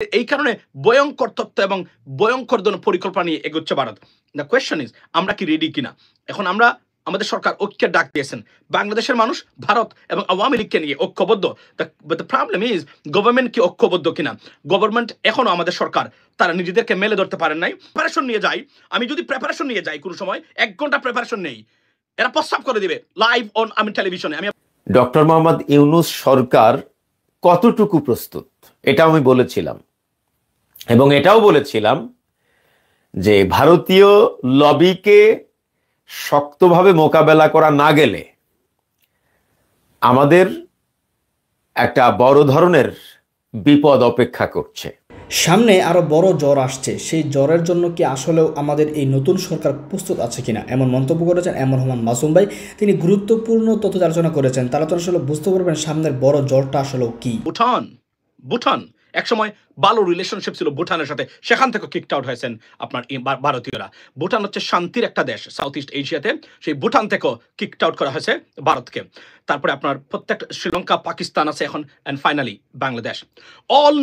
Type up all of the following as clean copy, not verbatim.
এই কারণে ভয়ঙ্কর তত্ত্ব এবং ভয়ঙ্কর পরিকল্পনা নিয়ে এগোচ্ছে ভারত। দ্য কোয়েশ্চন ইজ আমরা কি রেডি কিনা? এখন আমরা আমাদের সরকার ঐক্যের ডাক দিয়েছেন। বাংলাদেশের মানুষ ভারত এবং আওয়ামী লীগকে নিয়ে ঐক্যবদ্ধ। দ্য প্রবলেম ইজ গভর্নমেন্ট কি ঐক্যবদ্ধ কিনা? গভর্নমেন্ট এখনো আমাদের সরকার তারা নিজেদেরকে মেলে ধরতে পারেন নাই। প্রিপারেশন নিয়ে যাই, আমি যদি প্রিপারেশন নিয়ে যাই কোনো সময় 1 ঘন্টা প্রিপারেশন নেই, এরা প্রস্তাব করে দিবে লাইভ অন টেলিভিশনে। আমি ডক্টর মোহাম্মদ ইউনূস সরকার কতটুকু প্রস্তুত এটা আমি বলেছিলাম, এবং এটাও বলেছিলাম যে ভারতীয় লবিকে শক্তভাবে মোকাবেলা করা না গেলে আমাদের একটা বড় ধরনের বিপদ অপেক্ষা করছে। সামনে আরো বড় জ্বর আসছে, সেই জ্বরের জন্য কি আসলেও আমাদের এই নতুন সরকার প্রস্তুত আছে কিনা, এমন মন্তব্য করেছেন এমন রহমান মাসুম ভাই। তিনি গুরুত্বপূর্ণ তথ্য আলোচনা করেছেন। তারা তো আসলে বুঝতে পারবেন সামনের বড় জ্বরটা আসলে কি। ভুটান একসময় ভালো রিলেশনশিপ ছিল ভুটানের সাথে, সেখান থেকে কিকড আউট হয়েছেন আপনার ভারতীয়রা। ভুটান হচ্ছে শান্তির একটা দেশ সাউথ ইস্ট এশিয়াতে, সেই ভুটান থেকেও কিকড আউট করা হয়েছে ভারতকে। তারপরে আপনার প্রত্যেকটা শ্রীলঙ্কা, পাকিস্তান আছে এখন, and finally Bangladesh. All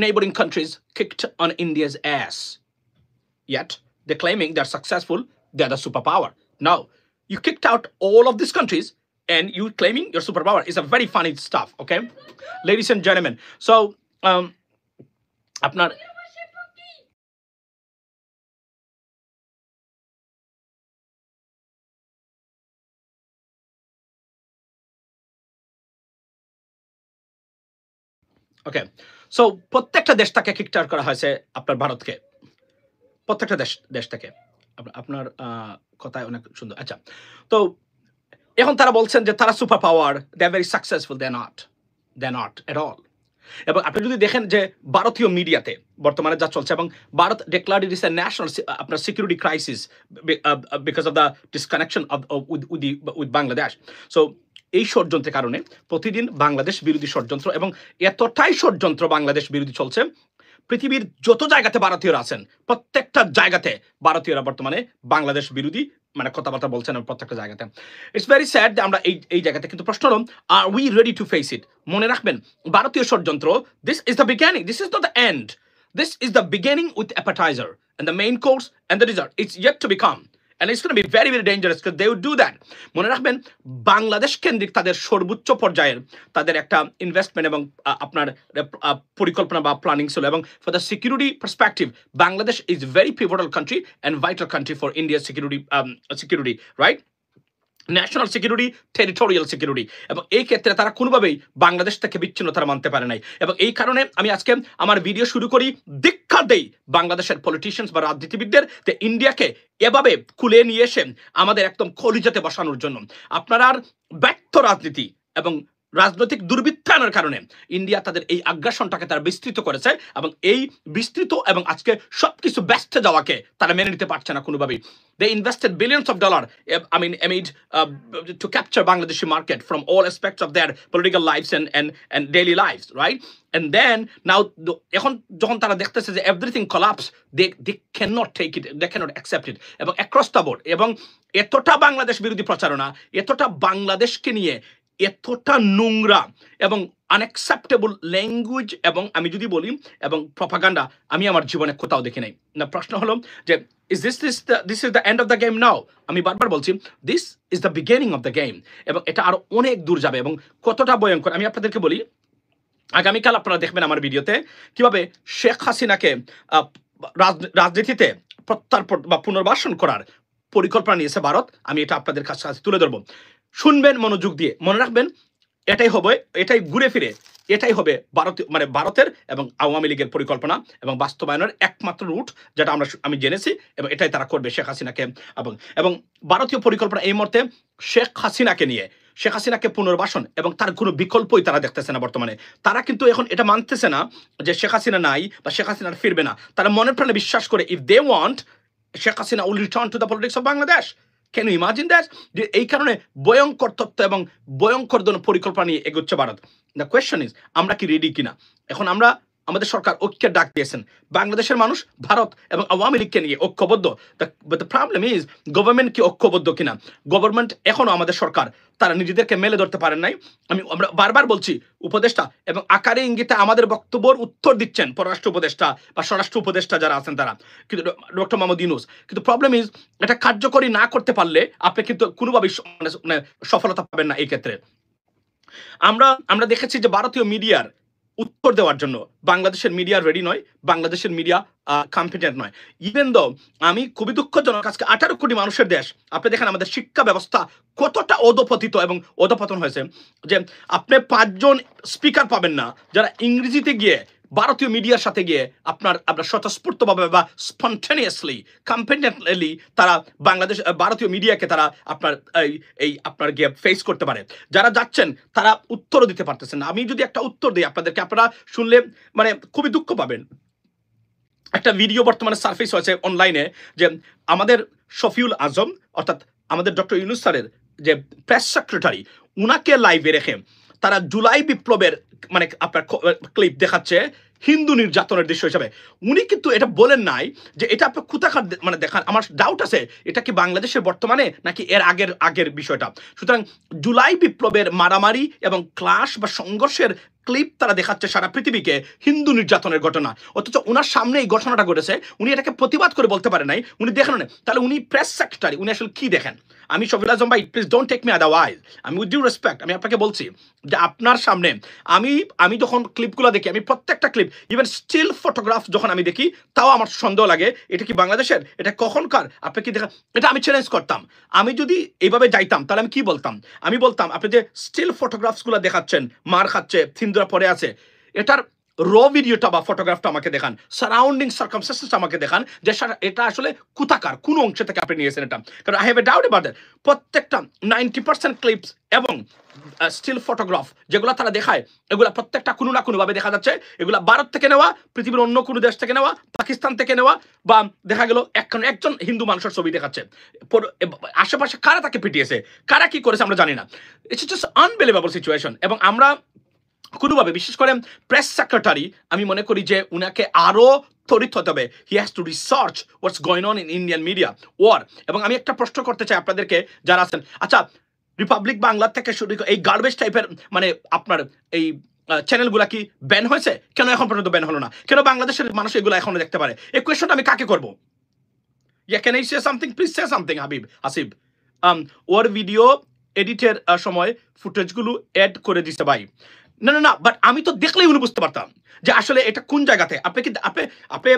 neighboring countries kicked on India's ass, yet they're claiming they're successful, they're the superpower. Now you kicked out all of these countries and you claiming your superpower is a very funny stuff, okay, ladies and gentlemen. So আপনার ওকে, so প্রত্যেকটা দেশ থেকে kicked out করা হয়েছে আপনার ভারতকে, প্রত্যেকটা দেশ থেকে। আপনার কথায় অনেক সুন্দর। আচ্ছা, তো এখন তারা বলছেন যে তারা super power, they are very successful. They not at all. এবং আপনি যদি দেখেন যে ভারতীয় মিডিয়াতে বর্তমানে যা চলছে, এবং Bharat declared it is a national আপনার security crisis because of the disconnection with Bangladesh. So এই ষড়যন্ত্রের কারণে প্রতিদিন বাংলাদেশ বিরোধী ষড়যন্ত্র, এবং এতটাই ষড়যন্ত্র বাংলাদেশ বিরোধী চলছে, পৃথিবীর যত জায়গাতে ভারতীয়রা আছেন প্রত্যেকটা জায়গাতে ভারতীয়রা বর্তমানে বাংলাদেশ বিরোধী মানে কথাবার্তা বলছেন প্রত্যেকটা জায়গাতে। ইটস ভেরি স্যাড যে আমরা এই জায়গাতে, কিন্তু প্রশ্ন হলো are we ready to face it? মনে রাখবেন ভারতীয় ষড়যন্ত্র, this is the beginning, this is not the end, this is the beginning with appetizer and the main course and the dessert. It's yet to become, and it's going to be very very dangerous because they would do that. মনে রাখবেন বাংলাদেশ কেন্দ্রিক তাদের সর্বোচ্চ পর্যায়ের তাদের একটা investment এবং আপনার পরিকল্পনা বা প্ল্যানিং ছিল, এবং for the security perspective Bangladesh is very pivotal country and vital country for ইন্ডিয়ার security, right? National security, territorial security. এবং এই ক্ষেত্রে তারা কোনোভাবেই বাংলাদেশ থেকে বিচ্ছিন্ন তারা মানতে পারে নাই। এবং এই কারণে আমি আজকে আমার ভিডিও শুরু করি, ধিক্কার দেই বাংলাদেশের পলিটিশিয়ানস বা রাজনীতিবিদদের যে ইন্ডিয়াকে এভাবে খুলে নিয়ে এসে আমাদের একদম কলিজাতে বসানোর জন্য। আপনার ব্যর্থ রাজনীতি এবং রাজনৈতিক দুর্বৃত্তায়নের কারণে ইন্ডিয়া তাদের এই আগ্রাসনটাকে তারা বিস্তৃত করেছে, এবং এই বিস্তৃত এবং আজকে সবকিছু ব্যস্ত যাওয়াকে তারা মেনে নিতে পারছে না কোনোভাবেই। They invested billions of dollars, amid to capture Bangladeshi market from all aspects of their political lives and daily lives, right? And then now এখন যখন তারা দেখতেছে যে everything collapse, they cannot take it, they cannot accept it, এবং across the board, এবং এতটা বাংলাদেশ বিরোধী প্রচারণা, এতটা বাংলাদেশকে নিয়ে এতটা নোংরা এবং আনএক্সেপ্টেবল ল্যাঙ্গুয়েজ, এবং আমি যদি বলি এবং প্রপাগান্ডা আমি আমার জীবনে কোথাও দেখি নাই। না, প্রশ্ন হলো যে this is the end of the game now? আমি বারবার বলছি this is the beginning of the game, এবং এটা আরো অনেক দূর যাবে এবং কতটা ভয়ঙ্কর আমি আপনাদেরকে বলি। আগামীকাল আপনারা দেখবেন আমার ভিডিওতে কিভাবে শেখ হাসিনাকে রাজনীতিতে প্রত্যার্পণ বা পুনর্বাসন করার পরিকল্পনা নিয়েছে ভারত। আমি এটা আপনাদের কাছে তুলে ধরবো, শুনবেন মনোযোগ দিয়ে। মনে রাখবেন এটাই ঘুরে ফিরে এটাই হবে ভারতের এবং আওয়ামী লীগের পরিকল্পনা এবং বাস্তবায়নের একমাত্র রুট, যেটা আমি জেনেছি, এবং এটাই তারা করবে শেখ হাসিনাকে। এবং ভারতীয় পরিকল্পনা এই মুহূর্তে শেখ হাসিনাকে পুনর্বাসন, এবং তার কোনো বিকল্পই তারা দেখতেছে না বর্তমানে। তারা কিন্তু এখন এটা মানতেছে না যে শেখ হাসিনা নাই বা শেখ হাসিনা ফিরবে না। তারা মনের প্রাণে বিশ্বাস করে if they want Sheikh Hasina will return to the politics of Bangladesh. Can you imagine that? যে এই কারণে ভয়ঙ্কর তত্ত্ব এবং ভয়ঙ্কর পরিকল্পনা নিয়ে এগোচ্ছে ভারত। দ্য কোয়েশ্চন ইজ আমরা কি রেডি কিনা? এখন আমরা আমাদের সরকার ঐক্যের ডাক দিয়েছেন, বাংলাদেশের মানুষ ভারত এবং আওয়ামী লীগকে নিয়ে ঐক্যবদ্ধ। But the problem is government কি ঐক্যবদ্ধ কিনা। গভর্নমেন্ট এখনো আমাদের সরকার তারা নিজেদেরকে মেলে ধরতে পারেন নাই। আমরা বারবার বলছি, উপদেষ্টা এবং আকারে ইঙ্গিতে আমাদের বক্তব্যের উত্তর দিচ্ছেন পররাষ্ট্র উপদেষ্টা বা স্বরাষ্ট্র উপদেষ্টা যারা আছেন তারা, কিন্তু ডক্টর মোহাম্মদ ইউনূস। কিন্তু প্রবলেম ইজ এটা কার্যকরী না করতে পারলে আপনি কিন্তু কোনোভাবেই সফলতা পাবেন না এই ক্ষেত্রে। আমরা দেখেছি যে ভারতীয় মিডিয়ার উত্তর দেওয়ার জন্য বাংলাদেশের মিডিয়া রেডি নয়, বাংলাদেশের মিডিয়া কম্পিটেন্ট নয়। ইভেন দো আমি খুবই দুঃখজনক, আজকে 18 কোটি মানুষের দেশ, আপনি দেখেন আমাদের শিক্ষা ব্যবস্থা কতটা অধপতিত এবং অধপতন হয়েছে যে আপনি 5 জন স্পিকার পাবেন না যারা ইংরেজিতে গিয়ে ভারতীয় মিডিয়ার সাথে গিয়ে আপনার স্বতঃস্ফূর্তভাবে বা স্পন্টেনিয়াসলি কম্পিটেন্টলি তারা বাংলাদেশ ভারতীয় মিডিয়াকে তারা আপনার গিয়ে ফেস করতে পারে। যারা যাচ্ছেন তারা উত্তরও দিতে পারতেছেন না। আমি যদি একটা উত্তর দিই আপনাদেরকে, আপনারা শুনলে মানে খুবই দুঃখ পাবেন। একটা ভিডিও বর্তমানে সার্ফেস হয়েছে অনলাইনে যে আমাদের শফিউল আজম অর্থাৎ আমাদের ডক্টর ইউনূস স্যারের যে প্রেস সেক্রেটারি, উনাকে লাইভে রেখে তারা জুলাই বিপ্লবের মানে আপনার ক্লিপ দেখাচ্ছে হিন্দু নির্যাতনের দৃশ্য হিসাবে। উনি কিন্তু এটা বলেন নাই যে এটা আপনি কোথাকার মানে দেখান। আমার ডাউট আছে এটা কি বাংলাদেশের বর্তমানে নাকি এর আগের বিষয়টা। সুতরাং জুলাই বিপ্লবের মারামারি এবং ক্লাশ বা সংঘর্ষের ক্লিপ তারা দেখাচ্ছে সারা পৃথিবীকে হিন্দু নির্যাতনের ঘটনা, অথচ ওনার সামনে এই ঘটনাটা ঘটেছে, উনি এটাকে প্রতিবাদ করে বলতে পারে নাই, উনি দেখেন না। তাহলে উনি প্রেস সেক্রেটারি, উনি আসলে কি দেখেন? আমি শফিউল আজম ভাই, please don't take me otherwise, আমি উইথ ডিউ রেসপেক্ট আমি আপনাকে বলছি যে আপনার সামনে আমি যখন ক্লিপগুলো দেখি, আমি প্রত্যেকটা ক্লিপ ইভেন স্টিল ফটোগ্রাফ যখন আমি দেখি তাও আমার সন্দেহ লাগে এটা কি বাংলাদেশের, এটা কখনকার, আপনি কি দেখা। এটা আমি চ্যালেঞ্জ করতাম, আমি যদি এইভাবে যাইতাম তাহলে আমি কি বলতাম? আমি বলতাম আপনি যে স্টিল ফটোগ্রাফসগুলো দেখাচ্ছেন, মার খাচ্ছে, সিন্দুরা পরে আছে, এটার র ভিডিওটা বা ফটোগ্রাফটা আমাকে দেখান, সারাউন্ডিং সার্কামস্টেন্সেস আমাকে দেখান যে এটা আসলে কোথাকার কোন অংশ থেকে আপনি নিয়েছেন এটা। কারণ I have a doubt about that. প্রত্যেকটা 90% ক্লিপস এবং স্টিল ফটোগ্রাফ যেগুলো তারা দেখায়, এগুলা প্রত্যেকটা কোনো না কোনোভাবে দেখা যাচ্ছে এগুলা ভারত থেকে নেওয়া, পৃথিবীর অন্য কোনো দেশ থেকে নেওয়া, পাকিস্তান থেকে নেওয়া, বা দেখা গেল একজন হিন্দু মানুষের ছবি দেখাচ্ছে। আশেপাশে কারা তাকে পিটিয়েছে, কারা কি করেছে আমরা জানি না। It's just unbelievable situation. এবং আমরা কোনোভাবে, বিশেষ করে প্রেস সেক্রেটারি, আমি মনে করি যে উনাকে আরো তড়িৎ হতে হবে। He has to research what's going on in Indian media war. এবং আমি একটা প্রশ্ন করতে চাই আপনাদেরকে যারা আছেন, আচ্ছা রিপাবলিক বাংলা থেকে শুরু এই গার্বেজ টাইপের মানে আপনার এই চ্যানেলগুলা কি ব্যান হয়েছে? কেন এখন পর্যন্ত ব্যান হলো না? কেন বাংলাদেশের মানুষ এগুলো এখনো দেখতে পারে? এই কোয়েশ্চনটা আমি কাকে করবো? Can I say something? Please say something Hasib. ওর ভিডিও এডিটের সময় ফুটেজগুলো অ্যাড করে দিছে ভাই। না, বাট আমি তো দেখলেই উনি বুঝতে পারতাম যে আসলে এটা কোন জায়গাতে। আপনি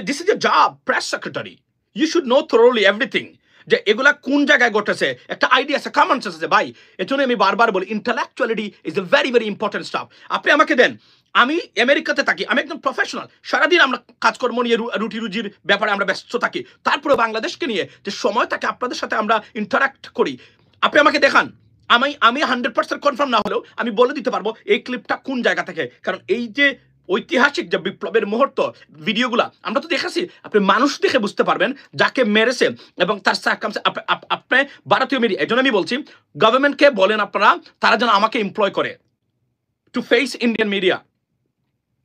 this is a job, press secretary, you should know thoroughly everything, যে এগুলা কোন জায়গায় ঘটেছে, একটা আইডিয়া আছে, কমন সেন্স আছে ভাই। এজন্য আমি বারবার বলি intellectuality is a very very important staff. আপনি আমাকে দেন, আমি আমেরিকাতে থাকি, আমি একদম প্রফেশনাল, সারাদিন আমরা কাজকর্ম নিয়ে রুটি রুজির ব্যাপারে আমরা ব্যস্ত থাকি, তারপরে বাংলাদেশকে নিয়ে যে সময় থাকে আপনাদের সাথে আমরা ইন্টারাক্ট করি, আপনি আমাকে দেখান। আমি 100% কনফার্ম না হলেও আমি বলে দিতে পারবো এই ক্লিপটা কোন জায়গা থেকে। কারণ এই যে ঐতিহাসিক যে বিপ্লবের মুহূর্ত ভিডিওগুলা আমরা তো দেখেছি, আপনি মানুষ দেখে বুঝতে পারবেন যাকে মেরেছে এবং তার আপনি ভারতীয় মিডিয়া। এজন্য আমি বলছি গভর্নমেন্টকে বলেন আপনারা, তারা যেন আমাকে এমপ্লয় করে টু ফেস ইন্ডিয়ান মিডিয়া।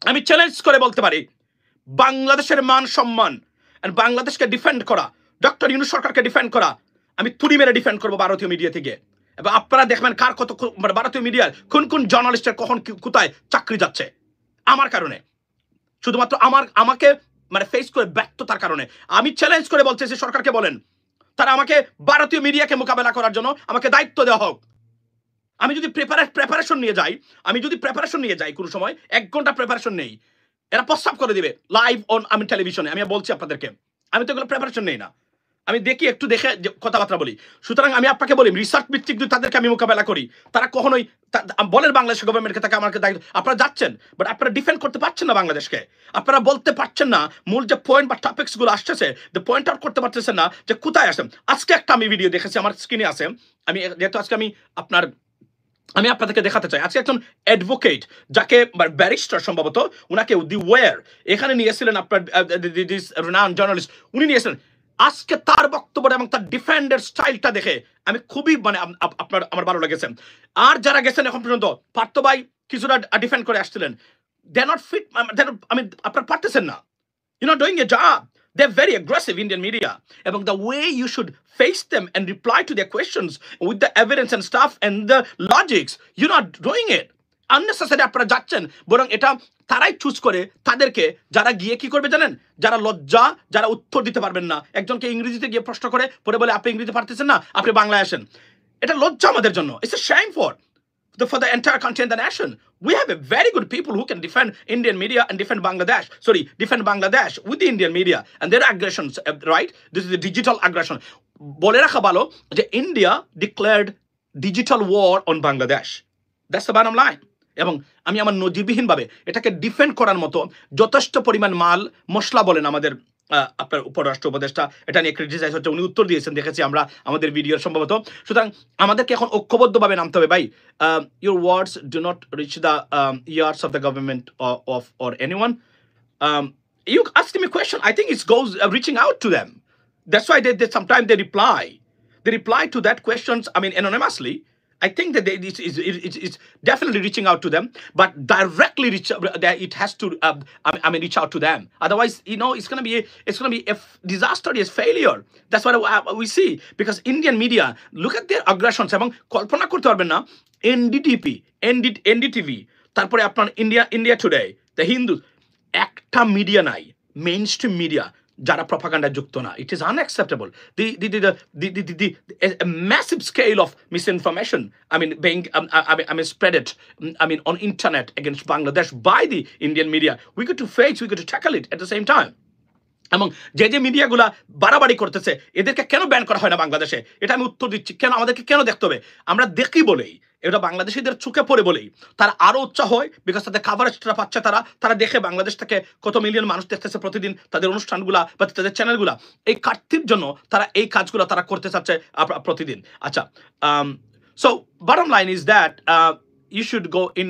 আমি চ্যালেঞ্জ করে বলতে পারি বাংলাদেশের মান সম্মান বাংলাদেশকে ডিফেন্ড করা, ডক্টর ইউনূস সরকারকে ডিফেন্ড করা, আমি তুড়ি মেরে ডিফেন্ড করবো ভারতীয় মিডিয়া থেকে। এবং আপনারা দেখবেন কার কত ভারতীয় মিডিয়ার কোন জার্নালিস্টের কখন কোথায় চাকরি যাচ্ছে আমার কারণে, শুধুমাত্র আমাকে মানে ফেস করে ব্যর্থতার কারণে। আমি চ্যালেঞ্জ করে বলছি যে সরকারকে বলেন তারা আমাকে ভারতীয় মিডিয়াকে মোকাবেলা করার জন্য আমাকে দায়িত্ব দেওয়া হোক। আমি যদি প্রেপারেশন নিয়ে যাই কোনো সময় 1 ঘন্টা প্রেপারেশন নেই, এরা প্রস্তাব করে দিবে লাইভ অন আমি টেলিভিশনে। আমি বলছি আপনাদেরকে, আমি তো এগুলো প্রেপারেশন নেই না, আমি দেখে কথাবার্তা বলি। সুতরাং আমি আপনাকে বলি রিসার্চ ভিত্তিক যদি তাদেরকে আমি মোকাবেলা করি, তারা কখনোই বলেন বাংলাদেশ গভর্নমেন্টকে তাকে আমাকে দায়িত্ব। আপনারা যাচ্ছেন বাট আপনারা ডিফেন্ড করতে পারছেন না বাংলাদেশকে, আপনারা বলতে পারছেন না মূল যে পয়েন্ট বা টপিকস গুলো আসছে পয়েন্ট আউট করতে পারতেছেন না যে কোথায় আসেন। আজকে একটা আমি ভিডিও দেখেছি, আমার স্ক্রিনে আছে, যেহেতু আজকে আমি আপনাদেরকে দেখাতে চাই। আজকে একজন অ্যাডভোকেট, যাকে ব্যারিস্টার সম্ভবত, উনাকে দি ওয়ার এখানে নিয়েছিলেন আপনার জার্নালিস্ট, উনি নিয়েছিলেন। আজকে তার বক্তব্য এবং তার ডিফেন্ডের স্টাইলটা দেখে আমি খুবই মানে আমার ভালো লেগেছে। আর যারা গেছেন এখন পর্যন্ত, পার্থ ভাই কিছুটা ডিফেন্ড করে আসছিলেন, they're not fit. I mean, আপনার পারতেছেন না, you're not doing your job. They're very aggressive, Indian media. About the way you should face them and reply to their questions with the evidence and stuff and the logics, you're not doing it. Unnecessary আপনারা যাচ্ছেন, বরং এটা তারাই choose করে তাদেরকে, যারা গিয়ে কি করবে জানেন, যারা লজ্জা, যারা উত্তর দিতে পারবেন না, একজনকে ইংরেজিতে গিয়ে প্রশ্ন করে পরে বলে আপনি ইংরেজিতে পারতেছেন না, আপনি বাংলায় আসেন। এটা লজ্জা আমাদের জন্য। It's a shame for the entire country and the nation. We have a very good people who can defend Indian media and defend Bangladesh with the Indian media and their aggressions, right? This is the digital aggression. বলে রাখা ভালো যে India declared digital war on Bangladesh. That's the bottom line. এবং আমি আমার নজিরবিহীনভাবে এটাকে defend করার মতো যথেষ্ট পরিমাণ মাল মশলা বলেন আমাদের আপনার উপরাষ্ট্র উপদেষ্টা এটা নিয়ে ক্রিটিসাইজ হচ্ছে, উনি উত্তর দিয়েছেন, দেখেছি আমরা আমাদের ভিডিওর সম্ভবত। সুতরাং আমাদেরকে এখন ঐক্যবদ্ধভাবে নামতে হবে ভাই। Your words do not reach the years of the government of or anyone. You asked me a question. I think it goes reaching out to them. That's why they sometimes they reply to that questions, I mean, anonymously. I think that it's definitely reaching out to them, but directly it has to reach out to them. Otherwise, it's going to be a disastrous failure. That's what we see, because Indian media, look at their aggressions. এবং কল্পনা করতে পারবেন না, NDTV, তারপরে আপনার India today, the Hindu, একটা media নাই, main stream media যারা propaganda যুক্ত না। It is unacceptable. A massive scale of misinformation, being spread it, on internet against Bangladesh by the Indian media. We got to tackle it at the same time. এবং যে মিডিয়াগুলা বাড়াবাড়ি করতেছে, এদেরকে কেন ban করা হয় না বাংলাদেশে? এটা আমি উত্তর দিচ্ছি, কেন আমাদেরকে কেন দেখতে হবে? আমরা দেখি বলেই, এটা বাংলাদেশিদের চোখে পড়ে বলেই তারা আরো উৎসাহ হয়, বিকজ তাদের কাভারেজটা পাচ্ছে, তারা দেখে বাংলাদেশ থেকে কত মিলিয়ন মানুষ দেখতেছে প্রতিদিন তাদের অনুষ্ঠানগুলা বা তাদের চ্যানেলগুলা। এই কাটতির জন্য তারা এই কাজগুলো তারা করতে চাচ্ছে প্রতিদিন। আচ্ছা, so bottom line is that you should go in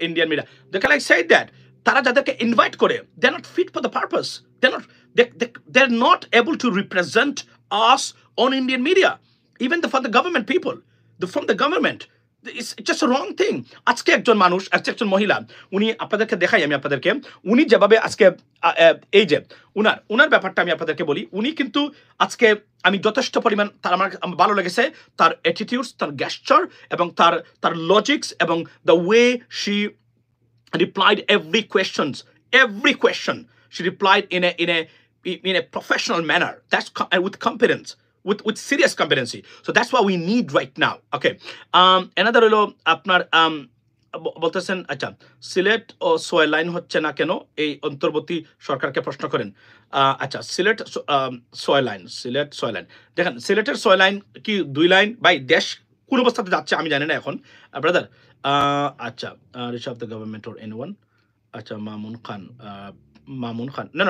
Indian media. Like I said that তারা যাদেরকে ইনভাইট করে, they're not fit for the purpose. They're not able to represent us on Indian media, even for the government people, from the government. It's just a wrong thing. আজকে একজন মানুষ, একজন মহিলা, উনি আপনাদেরকে দেখাই, আমি আপনাদেরকে উনি যেভাবে আজকে এই যে উনার ব্যাপারটা আমি আপনাদেরকে বলি, উনি কিন্তু আজকে আমি যথেষ্ট পরিমাণ আমার ভালো লেগেছে তার অ্যাটিটিউডস, তার গেস্টার এবং তার লজিক্স এবং the way she replied every question she replied in a professional manner, that's with competence, with serious competency. So that's what we need right now. Okay, another হলো আপনার বলতেছেন, আচ্ছা, সিলেট ও সোয়েল লাইন হচ্ছে না কেন, এই অন্তর্বর্তী সরকারকে প্রশ্ন করেন। আচ্ছা, সিলেট সোয়েল লাইন দেখেন, সিলেটের সোয়েল লাইন কি 2 লাইন? ভাই, দেশ কোন অবস্থাতে যাচ্ছে আমি জানি না এখন, ব্রাদার। আচ্ছা, reach of the government or anyone. আচ্ছা, মামুন খান না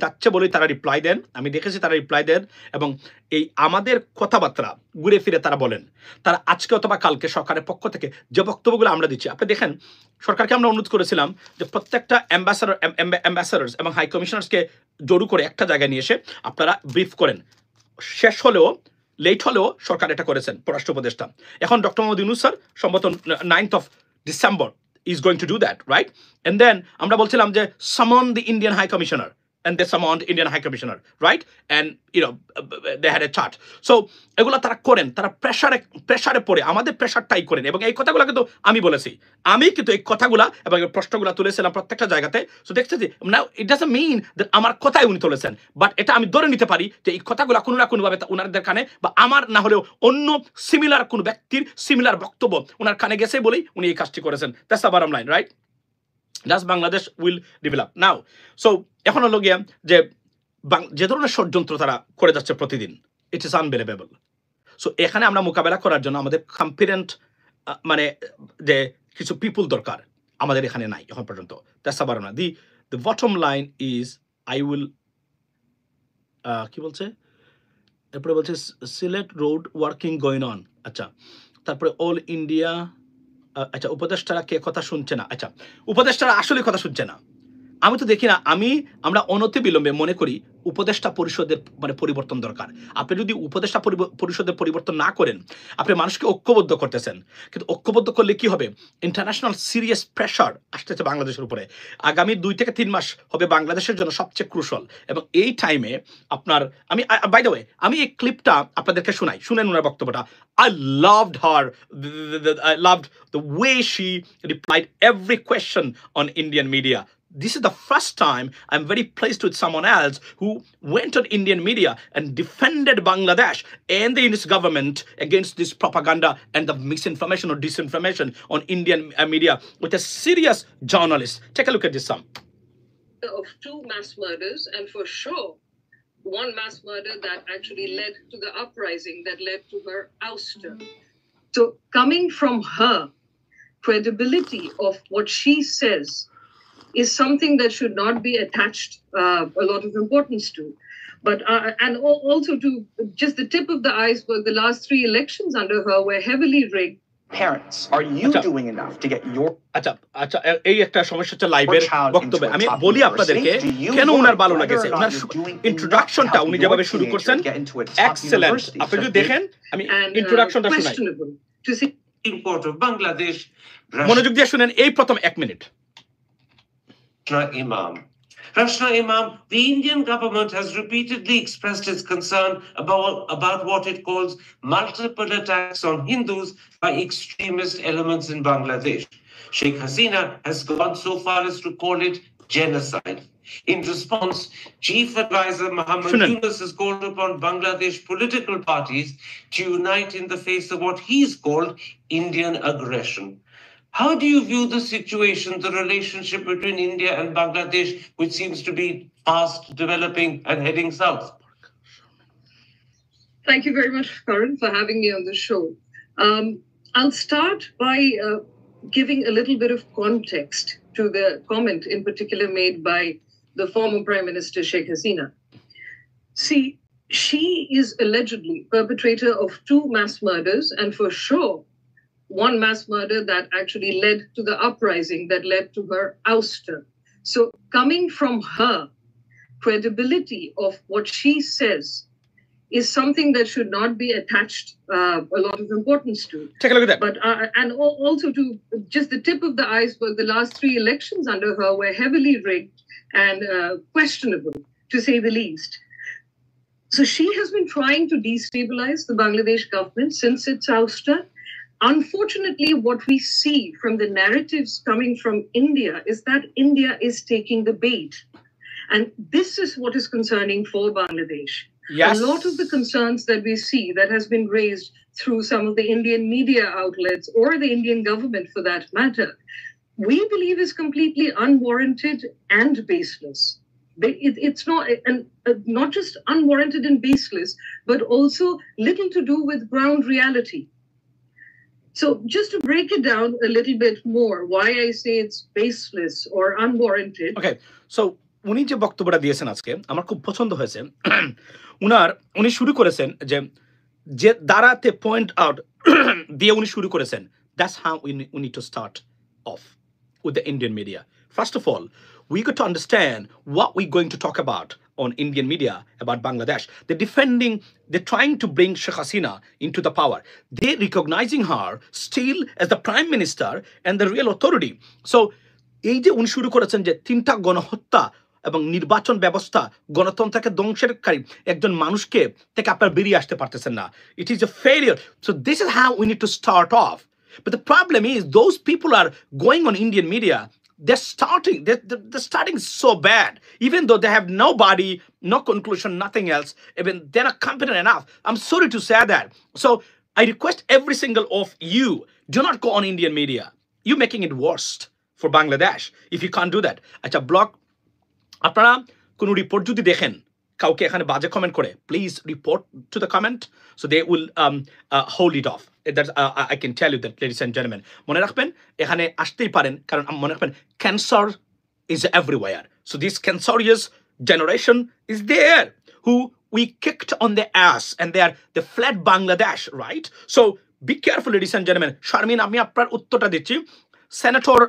যাচ্ছে বলেই তারা রিপ্লাই দেন, আমি দেখেছি তারা রিপ্লাই দেন, এবং এই আমাদের কথাবার্তা ঘুরে ফিরে তারা বলেন। তারা আজকে অথবা কালকে সরকারের পক্ষ থেকে যে বক্তব্যগুলো আমরা দিচ্ছি, আপনি দেখেন, সরকারকে আমরা অনুরোধ করেছিলাম যে প্রত্যেকটা অ্যাম্বাসাডার্স এবং হাই কমিশনার্সকে জড়ো করে একটা জায়গায় নিয়ে এসে আপনারা ব্রিফ করেন। শেষ হলেও, লেট হলেও সরকার এটা করেছেন, পররাষ্ট্র উপদেষ্টা। এখন ডক্টর মোহাম্মদ ইউনূস স্যার সম্ভবত 9th of December is going to do that, right? And then আমরা বলছিলাম যে summon the Indian High Commissioner, and they summoned Indian High Commissioner, right? And they had a chat. So এগুলা তারা করেন, তারা প্রেসারে পড়ে আমাদের প্রেসারটাই করেন, এবং এই কথাগুলো কিন্তু আমি বলেছি, আমি কিন্তু এই কথাগুলা এবং এই প্রশ্নগুলা তুলেছিলাম প্রত্যেকটা জায়গাতে। সো দেখতে যে না, ইট ডাজন্ট মিন দ্যাট আমার কথাই উনি তুলেছেন, বাট এটা আমি ধরে নিতে পারি যে এই কথাগুলা কোনো না কোনোভাবে ওনাদের কানে বা আমার না হলেও অন্য সিমিলার কোনো ব্যক্তির সিমিলার বক্তব্য ওনার কানে গেছে বলেই উনি এই কাজটি করেছেন। That's the bottom line, right? Thus Bangladesh will develop. Now, so এখন হলো গিয়া যে ধরনের ষড়যন্ত্র তারা করে যাচ্ছে প্রতিদিন, ইট ইজ আনবিলিভেবল। সো এখানে আমরা মোকাবেলা করার জন্য আমাদের কম্পিটেন্ট মানে যে কিছু পিপুল দরকার, আমাদের এখানে নাই এখন পর্যন্ত। দ্যাটস আবার না, the bottom line is I will কি বলছে, এরপরে বলছে Sylhet road working going on. আচ্ছা, তারপরে অল ইন্ডিয়া, আচ্ছা, উপদেষ্টারা কে কথা শুনছে না? আচ্ছা, উপদেষ্টারা আসলে কথা শুনছে না, আমি তো দেখি না। আমরা অনতি বিলম্বে মনে করি উপদেষ্টা পরিষদের মানে পরিবর্তন দরকার। আপনি যদি উপদেষ্টা পরিষদের পরিবর্তন না করেন, আপনি মানুষকে ঐক্যবদ্ধ করতেছেন, কিন্তু ঐক্যবদ্ধ করলে কি হবে? ইন্টারন্যাশনাল সিরিয়াস প্রেশার আসতেছে বাংলাদেশের উপরে। আগামী 2 থেকে 3 মাস হবে বাংলাদেশের জন্য সবচেয়ে ক্রুশাল, এবং এই টাইমে আপনার বাই দ্য ওয়ে আমি এই ক্লিপটা আপনাদেরকে শোনাই, শুনেন ওনার বক্তব্যটা। I loved her. I loved the way she replied every question on Indian media. This is the first time I'm very pleased with someone else who went on Indian media and defended Bangladesh and the Indian government against this propaganda and the misinformation or disinformation on Indian media with a serious journalist. Take a look at this song. Of 2 mass murders, and for sure one mass murder that actually led to the uprising that led to her ouster. So coming from her, credibility of what she says is something that should not be attached a lot of importance to. But and also to just the tip of the iceberg, the last 3 elections under her were heavily rigged. Parents, are you doing enough to get your আচ্ছা এই একটা সমস্যা হচ্ছে লাইভের বক্তব্যে। আমি বলি আপনাদেরকে কেন ওনার ভালো লাগেছে। ওনার ইন্ট্রোডাকশনটা উনি যেভাবে শুরু করছেন এক্সেলেন্ট। আপনি যদি দেখেন, আমি ইন্ট্রোডাকশনটা শোনাই, মনোযোগ দিয়ে শুনেন এই প্রথম 1 minute. Rashna Imam, the Indian government has repeatedly expressed its concern about what it calls multiple attacks on Hindus by extremist elements in Bangladesh. Sheikh Hasina has gone so far as to call it genocide. In response, Chief Advisor Muhammad Yunus has called upon Bangladesh political parties to unite in the face of what he's called Indian aggression. How do you view the situation, the relationship between India and Bangladesh, which seems to be fast developing and heading south? Thank you very much, Karan, for having me on the show. I'll start by giving a little bit of context to the comment in particular made by the former Prime Minister Sheikh Hasina. See, she is allegedly perpetrator of 2 mass murders, and for sure one mass murder that actually led to the uprising that led to her ouster. So coming from her, credibility of what she says is something that should not be attached a lot of importance to. Take a look at that. But and also to just the tip of the iceberg, the last 3 elections under her were heavily rigged and questionable, to say the least. So she has been trying to destabilize the Bangladesh government since its ouster. Unfortunately, what we see from the narratives coming from India is that India is taking the bait. And this is what is concerning for Bangladesh. Yes. A lot of the concerns that we see that has been raised through some of the Indian media outlets or the Indian government for that matter, we believe is completely unwarranted and baseless. It's not just unwarranted and baseless, but also little to do with ground reality. So just to break it down a little bit more, why I say it's baseless or unwarranted. Okay, so উনি যে বক্তব্যটা দিয়েছেন আজকে আমার খুব পছন্দ হয়েছে। উনি শুরু করেছেন যে দাঁড়াতে পয়েন্ট আউট দিয়ে উনি শুরু করেছেন। That's how we need to start off with the Indian media. First of all, we got to understand what we're going to talk about on Indian media about Bangladesh. They're trying to bring Sheikh Hasina into the power. They're recognizing her still as the prime minister and the real authority. So, এই যে উনি শুরু করেছেন যে 3টা গণহত্যা এবং নির্বাচন ব্যবস্থা গণতন্ত্রকে ধ্বংসকারী একজন মানুষকে থেকে আপনারা বেরিয়ে আসতে পারতেছেন না। It is a failure. So this is how we need to start off. But the problem is those people are going on Indian media. They're starting so bad, even though they have nobody, no conclusion, nothing else. Even they're not competent enough. I'm sorry to say that. So I request every single of you, do not go on Indian media. You're making it worse for Bangladesh if you can't do that. Acha blog, আপনারা কোনো report যদি দেখেন কাউকে এখানে বাজে comment করে, please report to the comment so they will hold it off. I can tell you that, ladies and gentlemen, মনে রাখবেন এখানে আসতেই পারেন, কারণ মনে রাখবেন cancer is everywhere. So this cancerous generation is there who we kicked on the ass and they fled Bangladesh, right? So be careful, ladies and gentlemen. Sharmin, আমি আপনার উত্তরটা দিচ্ছি। Senator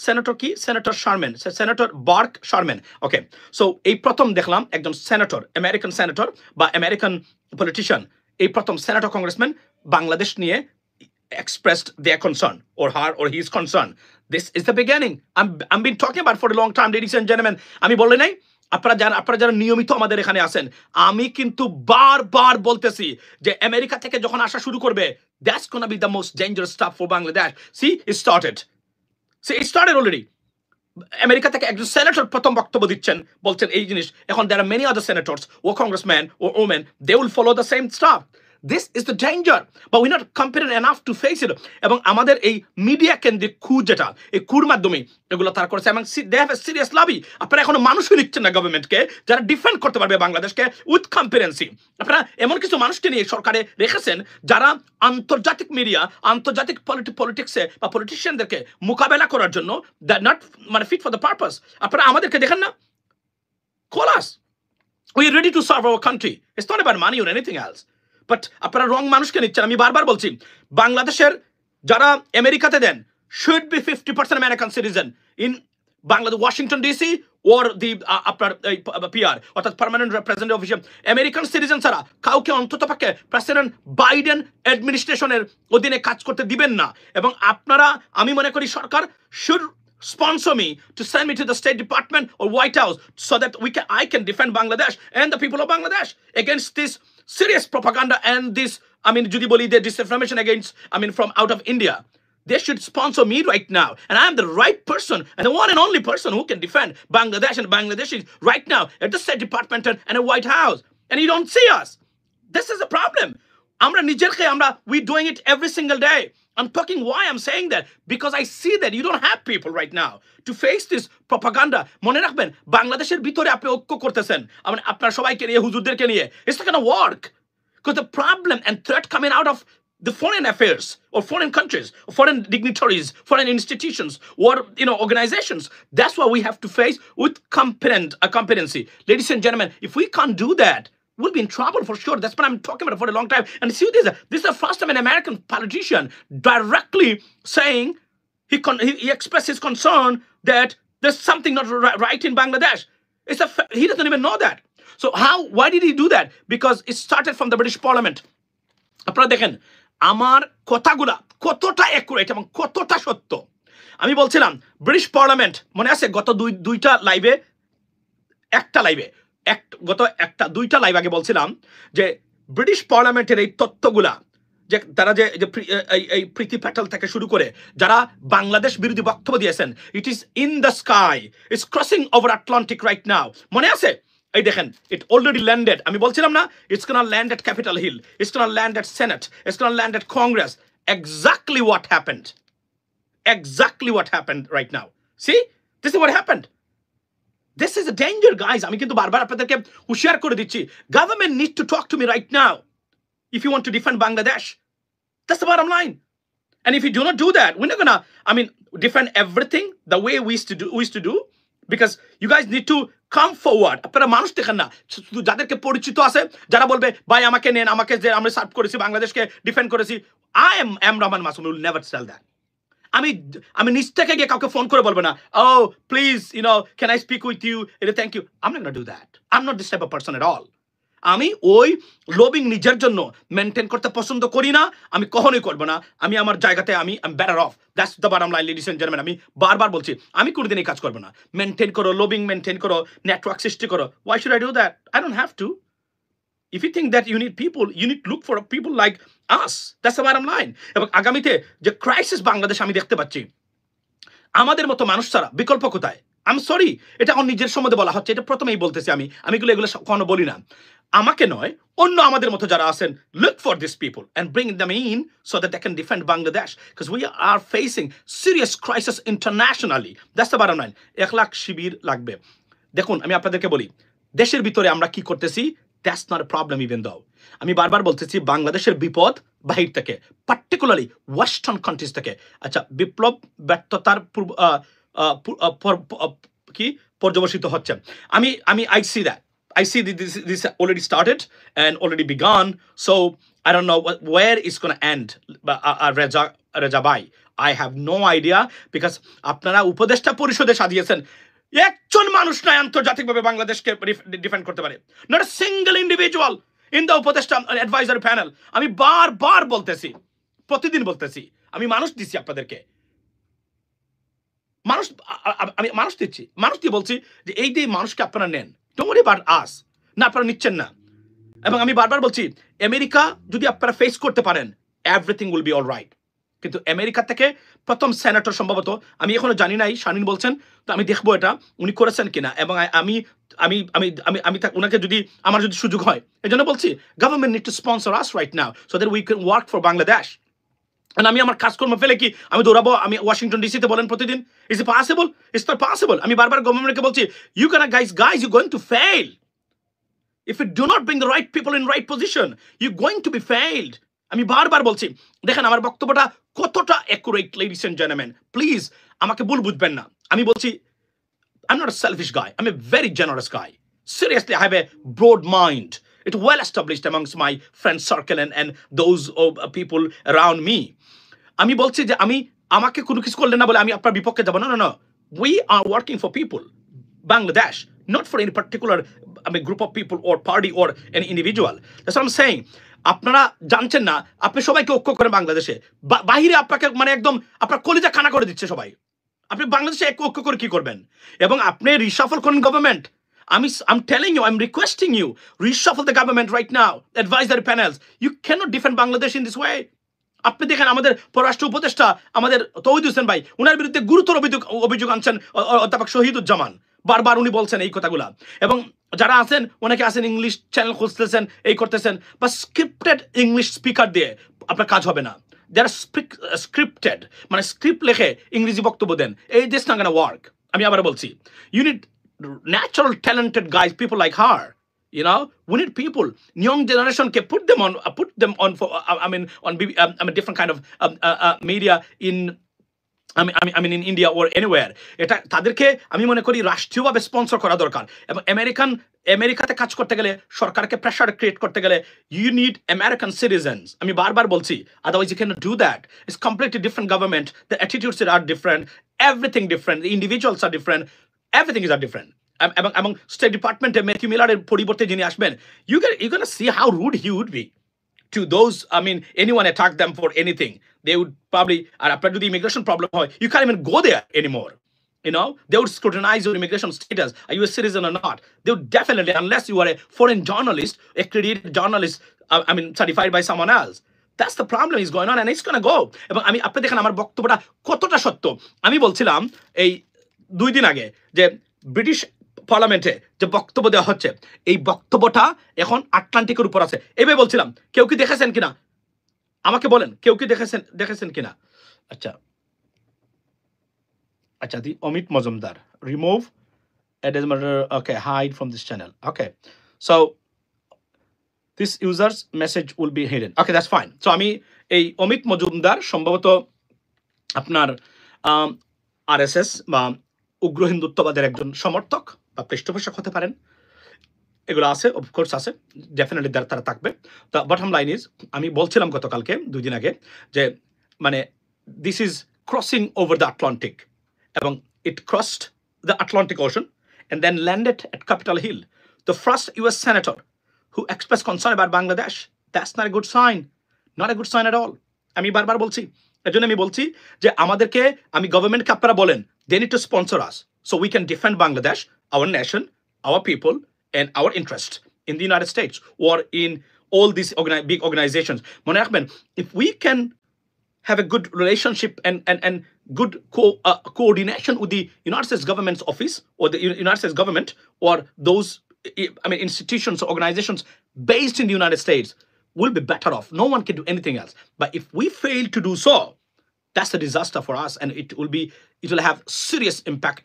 সেনেটর কি senator Sherman senator Burke Sherman okay so এই প্রথম দেখলাম একজন senator American senator বা আমেরিকান পলিটিশিয়ান এই প্রথম সেনেটর কংগ্রেসম্যান বাংলাদেশ নিয়ে expressed their concern or her or his concern. This is the beginning. I'm been talking about for a long time, ladies and gentlemen. আমি বলি নাই আপনারা যারা নিয়মিত আমাদের এখানে আছেন আমি কিন্তু বারবার বলতেছি যে আমেরিকা থেকে যখন আসা শুরু করবে that's gonna be the most dangerous stuff for Bangladesh. See, it started already. America থেকে একজন সেনেটর প্রথম বক্তব্য দিচ্ছেন বলছেন এই জিনিস এখন there are many other senators or congressmen or women they will follow the same stuff. This is the danger, but we're not competent enough to face it. এবং আমাদের এই মিডিয়া কেন্দ্রিক কু যেটা এই কুর মাধ্যমে এগুলো তারা করেছে এবং they have a serious lobby. আপনারা এখনো মানুষই নিচ্ছেন না গভর্নমেন্টকে যারা ডিফেন্ড করতে পারবে বাংলাদেশকে উইথ কম্পিটেন্সি। আপনারা এমন কিছু মানুষকে নিয়ে সরকারে রেখেছেন যারা আন্তর্জাতিক মিডিয়া আন্তর্জাতিক পলিটিক্সে বা পলিটিশিয়ানদেরকে মোকাবেলা করার জন্য নট মানে ফিট ফর দ্য পারপাস। আপনারা আমাদেরকে দেখেন না, call us. We are ready to serve our country. It's not about money or anything else. But আপনারা রং মানুষকে নিচ্ছেন। আমি বারবার বলছি বাংলাদেশের যারা আমেরিকাতে then should be 50% American citizen in Bangladesh Washington DC or the আপনার পিআর অর্থাৎ পার্মানেন্ট রিপ্রেজেন্টেটিভ অফিসে আমেরিকান সিটিজেন ছাড়া কাউকে অন্ততপক্ষে প্রেসিডেন্ট বাইডেন অ্যাডমিনিস্ট্রেশনের অধীনে কাজ করতে দিবেন না। এবং আপনারা আমি মনে করি সরকার should sponsor me to send me to the State Department or White House so that I can defend Bangladesh and the people of Bangladesh against this serious propaganda and this, I mean, Judy Boli, the disinformation against, I mean, from out of India. They should sponsor me right now. And I am the right person and the one and only person who can defend Bangladesh and Bangladeshis right now at the State Department and a White House. And you don't see us. This is a problem. We're doing it every single day. I'm talking why I'm saying that because I see that you don't have people right now to face this propaganda. মনে রাখবেন বাংলাদেশের ভিতরে আপনি ঐক্য করতেছেন আপনার সবাইকে নিয়ে হুজুরদেরকে নিয়ে it's not going to work because the problem and threat coming out of the foreign affairs or foreign countries or foreign dignitaries foreign institutions or organizations that's what we have to face with competency. Ladies and gentlemen, if we can't do that we'll be in trouble for sure. That's what I'm talking about for a long time. And see, this is the first time an American politician directly saying he expressed his concern that there's something not right in Bangladesh. He doesn't even know that. So why did he do that? Because it started from the British Parliament. আপনারা দেখেন আমার কথাগুলা কতটা accurate এবং কতটা সত্য। আমি বলছিলাম ব্রিটিশ পার্লামেন্ট মনে আছে গত দুইটা লাইভে দুইটা লাইভ আগে বলছিলাম যে ব্রিটিশ পার্লামেন্টের এই তথ্যগুলা যে তারা যে এই প্রীতি প্যাটেল থেকে শুরু করে যারা বাংলাদেশ বিরোধী বক্তব্য দিয়েছেন it is in the sky it's crossing over Atlantic right now. মনে আছে এই দেখেন ইট অলরেডি ল্যান্ডেড। আমি বলছিলাম না it's gonna land at Capitol Hill, it's gonna land at Senate, it's gonna land at Congress. Exactly what happened right now. See, this is what happened. This is a danger, guys. আমি কিন্তু বারবার আপনাদেরকে হুঁশিয়ার করে দিচ্ছি government needs to talk to me right now if you want to defend Bangladesh. That's the bottom line. And if you do not do that, we're not gonna defend everything the way we used to do because you guys need to come forward. আপনারা মানুষ দেখেন না শুধু যাদেরকে পরিচিত আছে যারা বলবে ভাই আমাকে নেন, আমাকে যে আমরা সার্ভ করেছি বাংলাদেশকে ডিফেন্ড করেছি। I am Rahman Masoom, will never sell that. আমি নিজ থেকে গিয়ে কাউকে ফোন করে বলবো না oh please can I speak with you, thank you. I'm not gonna do that. I'm not this type of person at all. আমি ওই লবিং নিজের জন্য মেনটেন করতে পছন্দ করি না, আমি কখনোই করবো না। আমি আমার জায়গাতে আমি better off. That's the bottom line, ladies and gentleman. আমি বারবার বলছি আমি কোনোদিন এই কাজ করবো না। মেনটেন করো, লবিং মেনটেন করো, নেটওয়ার্ক সৃষ্টি করো। Why should I do that? I don't have to. If you think that you need people, you need to look for people like us. That's the bottom line. এবং আগামীতে যে crisis Bangladesh আমি দেখতে পাচ্ছি আমাদের মতো মানুষ ছাড়া বিকল্প কোথায়? আই এম সরি, এটা আমার নিজের সম্বন্ধে বলা হচ্ছে, এটা প্রথমেই বলতেছি আমি এগুলো কখনো বলি না। আমাকে নয়, অন্য আমাদের মতো যারা আছেন, look for these people and bring them in so that they can defend Bangladesh because we are facing serious crisis internationally. That's the bottom line. 1 lakh শিবির লাগবে। দেখুন আমি আপনাদেরকে বলি দেশের ভিতরে আমরা কি করতেছি that's not a problem even though আমি বারবার বলতেছি বাংলাদেশের বিপদ বাহির থেকে, পার্টিকুলারলি ওয়েস্টার্ন কান্ট্রিজ থেকে। আচ্ছা, বিপ্লব ব্যর্থতার কি পর্যবসিত হচ্ছে। আমি I see that, I see this already started and already begun. So I don't know where it's going to end. Reza Bhai, I have no idea, because আপনারা উপদেষ্টা পরিষদে সাজিয়েছেন একজন মানুষ নাই আন্তর্জাতিকভাবে বাংলাদেশকে ডিফেন্ড করতে পারে, not a single individual in the উপদেষ্টা অ্যাডভাইজারি প্যানেল। আমি বারবার বলতেছি, প্রতিদিন বলতেছি, আমি মানুষ দিচ্ছি আপনাদেরকে, আমি মানুষ দিচ্ছি, মানুষ দিয়ে বলছি যে এই যে মানুষকে আপনারা নেন, ডোন্ট ওয়ারি অ্যাবাউট আস, না আপনারা নিচ্ছেন না। এবং আমি বারবার বলছি, আমেরিকা যদি আপনারা ফেস করতে পারেন, everything will be all right. কিন্তু আমেরিকা থেকে প্রথম সেনেটর সম্ভবত, আমি এখনো জানি নাই, শানীন বলছেন, তো আমি দেখবো এটা উনি করেছেন কিনা। এবং আমি আমি আমি আমি আমি ওনাকে যদি আমার যদি সুযোগ হয়, এই জন্য বলছি government need to sponsor us right now so that we can work for Bangladesh. আমি আমার কাজকর্ম ফেলে কি আমি দৌড়াবো আমি ওয়াশিংটন ডিসিতে বলেন প্রতিদিন? Is it possible? It's not possible. আমি বারবার গভর্নমেন্টকে বলছি, you can guys you going to fail if you do not bring the right people in right position, you're going to be failed. আমি বারবার বলছি, দেখেন আমার বক্তব্যটা কতটা accurate, ladies and gentleman, please আমাকে ভুল বুঝবেন না। আমি বলছি, I'm not a selfish guy, I'm a very generous guy. Seriously, I have a broad mind. It's well established amongst my friend circle and those people around me. আমি বলছি যে আমাকে কোনো কিছু করলেন না বলে আমি আপনার বিপক্ষে যাব না। No. We are working for people, Bangladesh, not for any particular group of people or party or any individual. That's what I'm saying. আপনারা জানছেন না, আপনি সবাইকে ঐক্য করেন বাংলাদেশে, বাহিরে আপনাকে মানে একদম আপনার কলিজা খানা করে দিচ্ছে সবাই। আপনি বাংলাদেশে ঐক্য করে কি করবেন? এবং আপনি রিশাফল করেন government. I'm telling you, I'm requesting you, reshuffle the government right now, advisory panels. You cannot defend Bangladesh in this way. আপনি দেখেন আমাদের পররাষ্ট্র উপদেষ্টা আমাদের তৌহিদ হোসেন ভাই, ওনার বিরুদ্ধে গুরুতর অভিযোগ আনছেন অধ্যাপক শহীদুজ্জামান, বারবার উনি বলছেন এই কথাগুলা। এবং যারা আছেন, অনেকে আছেন ইংলিশ চ্যানেল খুঁজতেছেন, এই করতেছেন, বা স্ক্রিপ্টেড ইংলিশ স্পিকার দিয়ে আপনার কাজ হবে না। যারা স্ক্রিপ্টেড মানে স্ক্রিপ্ট লেখে ইংরেজি বক্তব্য দেন, এই দিস নট গোনা ওয়ার্ক। আমি আবার বলছি, you need natural talented guys, people like her. You know, we need people, young generation can put them on for on different kind of media in I mean in India or anywhere. এটা তাদেরকে আমি মনে করি রাষ্ট্রীয়ভাবে sponsor করা দরকার। এবং আমেরিকাতে কাজ করতে গেলে, সরকারকে প্রেসার ক্রিয়েট করতে গেলে, you need American citizens. আমি বারবার বলছি, otherwise you cannot do that. It's completely different government, the attitudes are different, everything different, the individuals are different, everything is different. Among State Department Matthew Miller পরিবর্তে যিনি আসবেন, you're gonna see how rude he would be to those, anyone attack them for anything. They would probably, or after the immigration problem, you can't even go there anymore. You know, they would scrutinize your immigration status. Are you a citizen or not? They would definitely, unless you are a foreign journalist, accredited journalist, certified by someone else. That's the problem is going on, and it's gonna go. এবং আমি আপনি দেখেন আমার বক্তব্যটা কতটা সত্য। আমি বলছিলাম এই 2 দিন আগে যে ব্রিটিশ পার্লামেন্টে যে বক্তব্য দেওয়া হচ্ছে, এই বক্তব্যটা এখন আটলান্টিকের উপর আছে। এইভাবে বলছিলাম, কেউ কি দেখেছেন কিনা আমাকে বলেন, কেউ কি দেখেছেন কিনা? আচ্ছা the Amit Majumdar, remove add as moderator, okay, hide from this channel, okay, so this user's message will be hidden, okay, that's fine. So আমি এই অমিত মজুমদার সম্ভবত আপনার আরএসএস বা উগ্র হিন্দুত্ববাদের একজন সমর্থক বা পৃষ্ঠপোষক হতে পারেন, এগুলো আছে, অফকোর্স আছে, ডেফিনেটলি তারা থাকবে। দ্য বটম লাইন ইজ, আমি বলছিলাম গতকালকে 2 দিন আগে যে মানে this is crossing over the Atlantic, এবং it crossed the Atlantic ocean and then landed at Capitol Hill. The first US senator who expressed concern about Bangladesh. That's not a good sign. Not a good sign at all. আমি বারবার বলছি, এজন্য আমি বলছি যে আমাদেরকে, আমি গভর্নমেন্টকে আপনারা বলেন, they need to sponsor us so we can defend Bangladesh, our nation, our people, and our interest in the United States or in all these big organizations. মনে রাখবেন, if we can have a good relationship and good coordination with the United States government's office or the United States government or those institutions or organizations based in the United States, we'll be better off. No one can do anything else. But if we fail to do so, that's a disaster for us, and it will have serious impact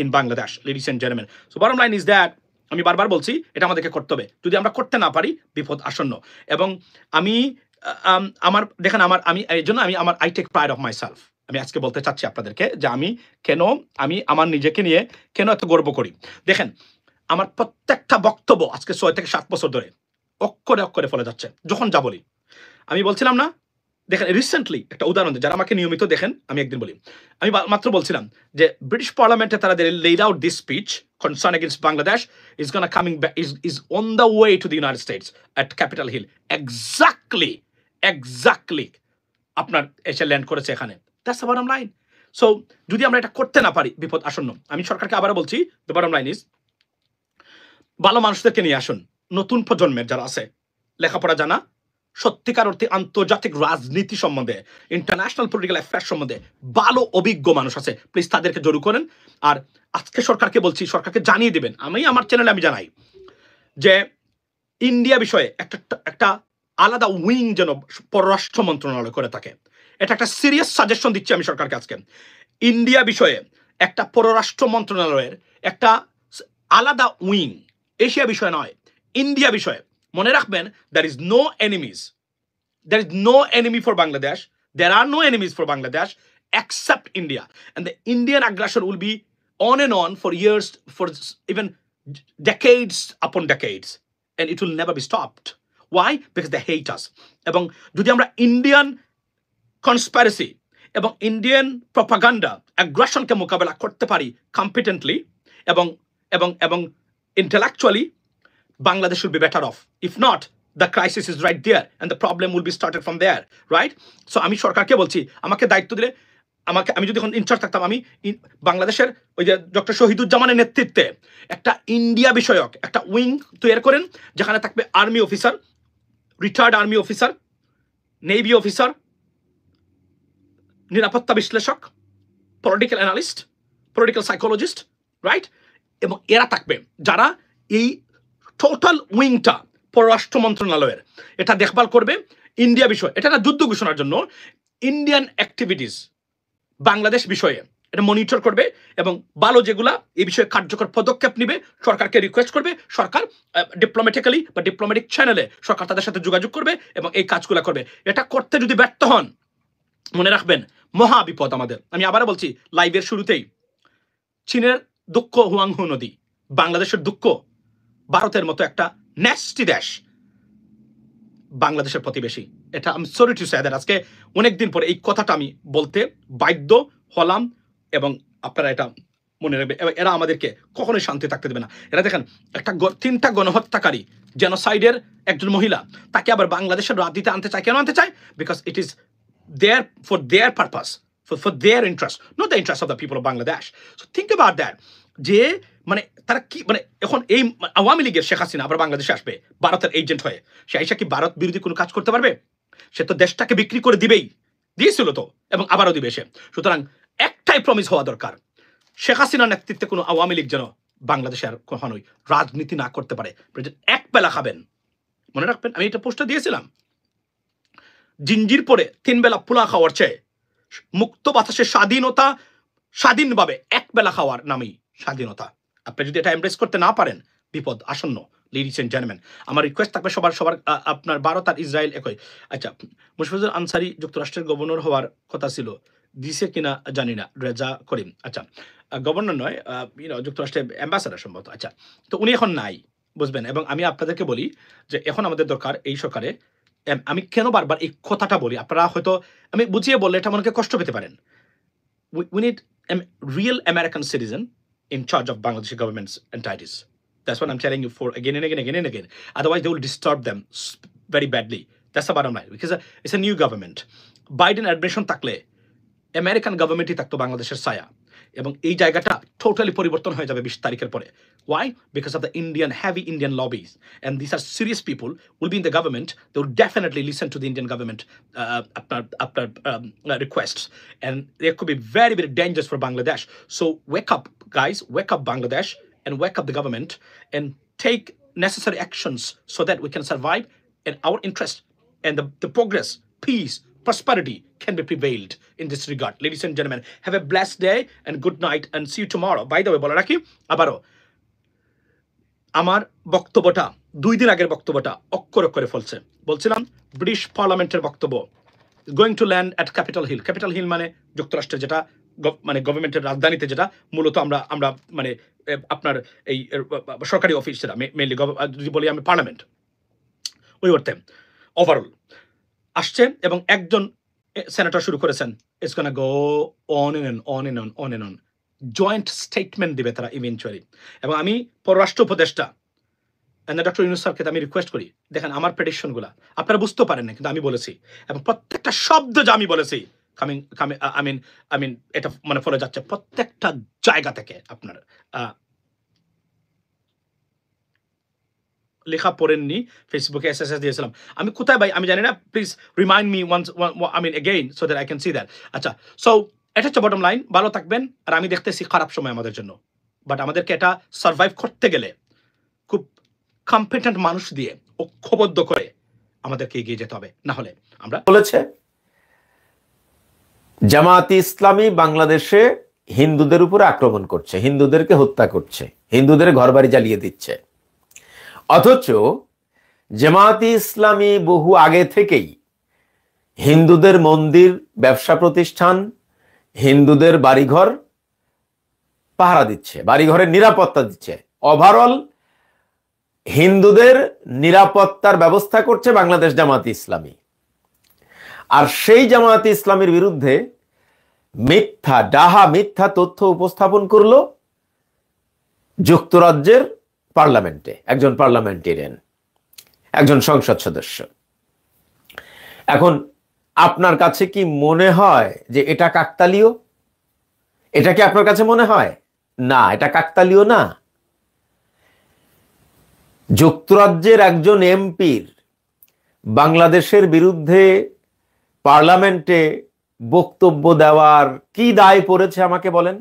in Bangladesh, ladies and gentlemen. So bottom line is that আমি বারবার বলছি, এটা আমাদেরকে করতে হবে। যদি আমরা করতে না পারি, বিপদ আসন্ন। এবং আমি এই জন্য I take pride of myself. আমি আজকে বলতে চাচ্ছি আপনাদেরকে যে আমি আমার নিজেকে নিয়ে কেন এত গর্ব করি। দেখেন, আমার প্রত্যেকটা বক্তব্য আজকে 6 থেকে 7 বছর ধরে অক্ষরে অক্ষরে ফলে যাচ্ছে। যখন যা বলি আমি বলছিলাম না, দেখেন রিসেন্টলি একটা উদাহরণ দিই, যারা আমাকে নিয়মিত দেখেন আমি একদিন বলি, আমি মাত্র বলছিলাম যে ব্রিটিশ পার্লামেন্টে তারা laid out this speech concern against Bangladesh is gonna coming back is on the way to the United States at Capitol Hill, exactly আপনার এসে ল্যান্ড করেছে এখানে। That's the bottom line. So যদি আমরা এটা করতে না পারি বিপদ আসন্ন। আমি সরকারকে আবারও বলছি, দ্য বটম লাইন ইজ ভালো মানুষদেরকে নিয়ে আসুন, নতুন প্রজন্মের যারা আছে লেখাপড়া জানা, সত্যিকার অর্থে আন্তর্জাতিক রাজনীতি সম্বন্ধে, ইন্টারন্যাশনাল পলিটিক্যাল অ্যাফেয়ার্স সম্বন্ধে ভালো অভিজ্ঞ মানুষ আছে, প্লিজ তাদেরকে জড়ো করেন। আর আজকে সরকারকে বলছি, সরকারকে জানিয়ে দেবেন, আমি আমার চ্যানেলে আমি জানাই যে ইন্ডিয়া বিষয়ে একটা আলাদা উইং যেন পররাষ্ট্র মন্ত্রণালয় করে থাকে। এটা একটা সিরিয়াস সাজেশন দিচ্ছি আমি সরকারকে আজকে। ইন্ডিয়া বিষয়ে একটা পররাষ্ট্র মন্ত্রণালয়ের একটা আলাদা উইং, এশিয়া বিষয় নয়, ইন্ডিয়া বিষয়ে। মনে রাখবেন, there is no enemy for Bangladesh, there are no enemies for Bangladesh except India, and the Indian aggression will be on and on for years, for even decades upon decades, and it will never be stopped. Why? Because they hate us. এবং যদি আমরা Indian conspiracy এবং Indian propaganda অ্যাগ্রেশনকে মোকাবেলা করতে পারি কম্পিটেন্টলি এবং এবং এবং intellectually, Bangladesh will be better off. If not, the crisis is right there and the problem will be started from there, right? So আমি সরকারকে বলছি, আমাকে দায়িত্ব দিলে, আমি যদি এখন ইনচার্জ থাকতাম, আমি বাংলাদেশের ওই যে ডক্টর শহীদুজ্জামানের নেতৃত্বে একটা ইন্ডিয়া বিষয়ক একটা উইং তৈরি করেন, যেখানে থাকবে army officer, retired army officer, navy officer, নিরাপত্তা বিশ্লেষক, political analyst, political psychologist, right? এবং এরা থাকবে যারা এই টোটাল উইংটা পররাষ্ট্র মন্ত্রণালয়ের এটা দেখভাল করবে। ইন্ডিয়া বিষয়, এটা না যুদ্ধ ঘোষণার জন্য, ইন্ডিয়ান অ্যাক্টিভিটিস বাংলাদেশ বিষয়ে এটা মনিটর করবে এবং ভালো যেগুলা এই বিষয়ে কার্যকর পদক্ষেপ নিবে সরকারকে রিকোয়েস্ট করবে, সরকার ডিপ্লোম্যাটিক্যালি বা ডিপ্লোম্যাটিক চ্যানেলে সরকার তাদের সাথে যোগাযোগ করবে এবং এই কাজগুলো করবে। এটা করতে যদি ব্যর্থ হন, মনে রাখবেন মহা বিপদ আমাদের। আমি আবারও বলছি লাইভের শুরুতেই, চীনের দুঃখ হুয়াংহু নদী, বাংলাদেশের দুঃখ ভারতের মতো একটা ন্যাস্টি দেশ বাংলাদেশের প্রতিবেশী। এটা আমি সরি টু সে দ্যাট আজকে অনেকদিন পরে এই কথাটা আমি বলতে বাধ্য হলাম এবং আপনারা এটা মনে রাখবে। এরা আমাদেরকে কখনোই শান্তি থাকতে দেবে না। এরা দেখেন, একটা 3টা গণহত্যাকারী জেনোসাইডের একজন মহিলা, তাকে আবার বাংলাদেশের রাজনীতিতে আনতে চায়। কেন আনতে চায়? Because it is there for their purpose, for their interest, not the interest of the people of Bangladesh. So think about that. যে মানে তারা কি মানে এখন এই আওয়ামী লীগের শেখ হাসিনা আবার বাংলাদেশে আসবে ভারতের এজেন্ট হয়ে, সে আইসা কি ভারত বিরোধী কোনো কাজ করতে পারবে? সে তো দেশটাকে বিক্রি করে দিবেই, দিয়েছিল তো, এবং আবারও দিবে সে। সুতরাং একটাই প্রমিস হওয়া দরকার, শেখ হাসিনার নেতৃত্বে কোনো আওয়ামী লীগ যেন বাংলাদেশে আর কখনোই রাজনীতি না করতে পারে। এক বেলা খাবেন, মনে রাখবেন। আমি এটা পোস্টে দিয়েছিলাম, জিঞ্জির পরে 3 বেলা পোলা খাওয়ার চেয়ে মুক্ত বাতাসে স্বাধীনতা, স্বাধীনভাবে এক বেলা খাওয়ার নামেই স্বাধীনতা। আপনি যদি এটা এমব্রেস করতে না পারেন, বিপদ আসন্ন। লেডিস এন্ড জেন্টলম্যান, আমার রিকোয়েস্ট থাকবে সবার আপনার ভারত আর ইসরায়েল একই। আচ্ছা, মুশফিকুল আনসারী যুক্তরাষ্ট্রের গভর্নর হওয়ার কথা ছিল, দিছে কিনা জানি না। রেজা করিম, আচ্ছা গভর্নর নয়, যুক্তরাষ্ট্রের অ্যাম্বাসাডার সম্ভবত। আচ্ছা, তো উনি এখন নাই, বুঝবেন। এবং আমি আপনাদেরকে বলি যে এখন আমাদের দরকার এই সরকারে, আমি কেন বারবার এই কথাটা বলি, আপনারা হয়তো আমি বুঝিয়ে বললে এটা মনে কষ্ট পেতে পারেন। We need a real American citizen in charge of Bangladeshi government's entities. That's what I'm telling you for again and again. Otherwise, they will disturb them very badly. That's the bottom line. Because it's a new government. Biden administration থাকলে American গভর্নমেন্টই থাকতো বাংলাদেশের ছায়া, এবং এই জায়গাটা totally পরিবর্তন হয়ে যাবে 20 তারিখের পরে। Why? Because of the heavy Indian lobbies, and these are serious people will be in the government. They will definitely listen to the Indian government after requests, and they could be very, very dangerous for Bangladesh. So wake up, guys, wake up Bangladesh, and wake up the government, and take necessary actions so that we can survive in our interest, and the progress, peace, prosperity can be prevailed in this regard. Ladies and gentlemen, have a blessed day and good night, and see you tomorrow. By the way, বলে রাখি আবারও, আমার বক্তব্যটা 2 দিন আগের বক্তব্যটা অক্ষর অক্ষরে ফলছে। বলছিলাম ব্রিটিশ পার্লামেন্টের বক্তব্য, going to land at Capitol Hill. Capitol Hill মানে যুক্তরাষ্ট্রের যেটা মানে গভর্নমেন্টের রাজধানীতে, যেটা মূলত আমরা আমরা মানে আপনার এই সরকারি অফিস, যেটা মেইনলি যদি বলি আমি পার্লামেন্ট, ওই অর্থে ওভারঅল আসছে। এবং একজন সেনেটর শুরু করেছেন, it's gonna go on and on and on on and on, joint statement দিবে তারা ইভেনচুয়ালি। এবং আমি পররাষ্ট্র উপদেষ্টা ডক্টর ইউনূস স্যারকে আমি রিকোয়েস্ট করি, দেখেন আমার প্রেডিকশন গুলা আপনারা বুঝতে পারেন না, কিন্তু আমি বলেছি, এবং প্রত্যেকটা শব্দ যা আমি বলেছি আই মিন এটা মানে ফলে যাচ্ছে প্রত্যেকটা জায়গা থেকে। আপনার লেখা পড়েননি, ফেসবুকে এসএসএস দিয়েছিলাম আমি, কোথায় ভাই আমি জানি না, please remind me once I mean again so that I can see that. আচ্ছা, সো এটা হচ্ছে বটম লাইন। ভালো থাকবেন। আর আমি দেখতেছি খারাপ সময় আমাদের জন্য, বাট আমাদেরকে এটা সার্ভাইভ করতে গেলে খুব কম্পিটেন্ট মানুষ দিয়ে ঐক্যবদ্ধ করে আমাদেরকে এগিয়ে যেতে হবে, না হলে আমরা বলেছে জামায়াতে ইসলামী বাংলাদেশে হিন্দুদের উপরে আক্রমণ করছে, হিন্দুদেরকে হত্যা করছে, হিন্দুদের ঘরবাড়ি জ্বালিয়ে দিচ্ছে। অথচ জামায়াতে ইসলামী বহু আগে থেকেই হিন্দুদের মন্দির, ব্যবসা প্রতিষ্ঠান, হিন্দুদের বাড়িঘর পাহারা দিচ্ছে, বাড়িঘরের নিরাপত্তা দিচ্ছে। ওভারঅল হিন্দুদের নিরাপত্তার ব্যবস্থা করছে বাংলাদেশ জামায়াতে ইসলামী। আর সেই জামায়াতে ইসলামীর বিরুদ্ধে মিথ্যা তথ্য উপস্থাপন করলো যুক্তরাজ্যের পার্লামেন্টে একজন পার্লামেন্টেরিয়ান, একজন সংসদ সদস্য। এখন আপনার কাছে কি মনে হয় যে এটা কাকতালীয়? এটা কি আপনার কাছে মনে হয়? না, এটা কাকতালীয় না। যুক্তরাজ্যের একজন এমপির বাংলাদেশের বিরুদ্ধে পার্লামেন্টে বক্তব্য দেওয়ার কি দায় পড়েছে আমাকে বলেন?